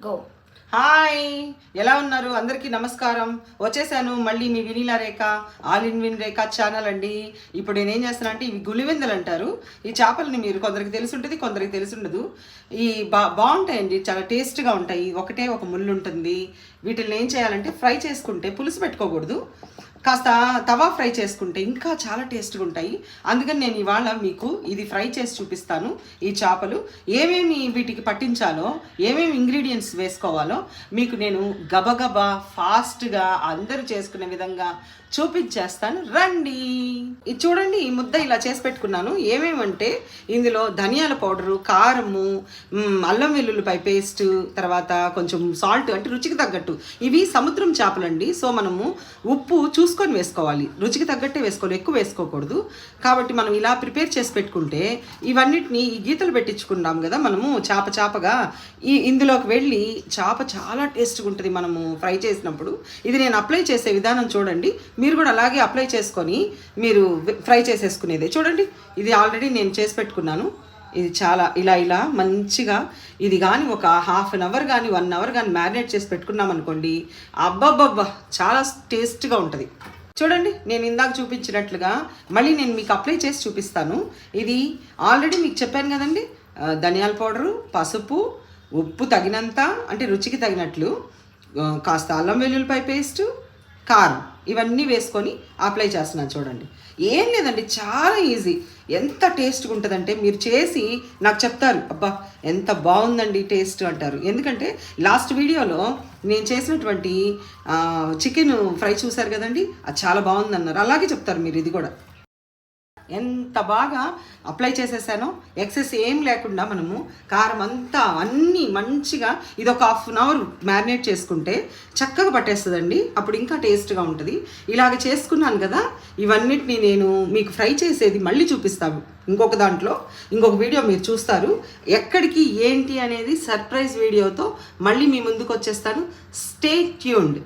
Go. Hi, ఎలా ఉన్నారు? అందరికీ నమస్కారం. వచ్చేసాను మళ్ళీ మీ Vineela Rekha all in one Rekha channel అండి. ఇప్పుడు నేనేం చేస్తాను అంటే ఇవి గులివెందలు అంటారు. ఈ చేపలని మీరు కొందరికి తెలిసి ఉంటుంది, కొందరికి తెలిసి ఉండదు. ఈ బాగుంటాయండి, చాలా టేస్ట్గా ఉంటాయి. ఒకటే ఒక ముళ్ళు ఉంటుంది. వీటిని ఏం చేయాలంటే ఫ్రై చేసుకుంటే పులుసు పెట్టుకోకూడదు, కాస్త తవా ఫ్రై చేసుకుంటే ఇంకా చాలా టేస్ట్గా ఉంటాయి. అందుకని నేను ఇవాళ మీకు ఇది ఫ్రై చేసి చూపిస్తాను. ఈ చేపలు ఏమేమి వీటికి పట్టించాలో, ఏమేమి ఇంగ్రీడియంట్స్ వేసుకోవాలో మీకు నేను గబగబా ఫాస్ట్గా అందరూ చేసుకునే విధంగా చూపించేస్తాను, రండి. ఇది చూడండి, ఈ ముద్ద ఇలా చేసి పెట్టుకున్నాను. ఏమేమంటే ఇందులో ధనియాల పౌడరు, కారము, అల్లం వెల్లుల్లిపాయ పేస్ట్, తర్వాత కొంచెం సాల్ట్, అంటే రుచికి తగ్గట్టు. ఇవి సముద్రం చేపలండి, సో మనము ఉప్పు చూసుకొని వేసుకోవాలి, రుచికి తగ్గట్టే వేసుకోవాలి, ఎక్కువ వేసుకోకూడదు. కాబట్టి మనం ఇలా ప్రిపేర్ చేసి పెట్టుకుంటే ఇవన్నిటిని ఈ గీతలు పెట్టించుకున్నాం కదా మనము చేపగా, ఇందులోకి వెళ్ళి చేప చాలా టేస్ట్గా ఉంటుంది మనము ఫ్రై చేసినప్పుడు. ఇది నేను అప్లై చేసే విధానం చూడండి, మీరు కూడా అలాగే అప్లై చేసుకొని మీరు ఫ్రై చేసేసుకునేదే. చూడండి, ఇది ఆల్రెడీ నేను చేసి పెట్టుకున్నాను. ఇది చాలా ఇలా మంచిగా ఇది కానీ ఒక హాఫ్ అన్ అవర్ కానీ 1 అవర్ కానీ మ్యారినేట్ చేసి పెట్టుకున్నాం అనుకోండి, అబ్బబ్బబ్బా చాలా టేస్ట్గా ఉంటుంది. చూడండి, నేను ఇందాక చూపించినట్లుగా మళ్ళీ నేను మీకు అప్లై చేసి చూపిస్తాను. ఇది ఆల్రెడీ మీకు చెప్పాను కదండి, ధనియాల పౌడరు, పసుపు, ఉప్పు తగినంత, అంటే రుచికి తగినట్లు, కాస్త అల్లం వెల్లుల్లిపాయ పేస్టు, కారం, ఇవన్నీ వేసుకొని అప్లై చేస్తున్నాను. చూడండి, ఏం లేదండి, చాలా ఈజీ. ఎంత టేస్ట్గా ఉంటుందంటే మీరు చేసి నాకు చెప్తారు, అబ్బా ఎంత బాగుందండి టేస్ట్ అంటారు. ఎందుకంటే లాస్ట్ వీడియోలో నేను చేసినటువంటి చికెన్ ఫ్రై చూసారు కదండి, అది చాలా బాగుందన్నారు. అలాగే చెప్తారు మీరు. ఇది కూడా ఎంత బాగా అప్లై చేసేసానో, ఎక్సెస్ ఏం లేకుండా మనము కారం అంతా అన్నీ మంచిగా ఇది ఒక హాఫ్ అన్ అవర్ మ్యారినేట్ చేసుకుంటే చక్కగా పట్టేస్తుందండి. అప్పుడు ఇంకా టేస్ట్గా ఉంటుంది. ఇలాగ చేసుకున్నాను కదా, ఇవన్నిటిని నేను మీకు ఫ్రై చేసేది మళ్ళీ చూపిస్తాను ఇంకొక దాంట్లో, ఇంకొక వీడియో మీరు చూస్తారు. ఎక్కడికి ఏంటి అనేది సర్ప్రైజ్ వీడియోతో మళ్ళీ మీ ముందుకు వచ్చేస్తాను. Stay tuned.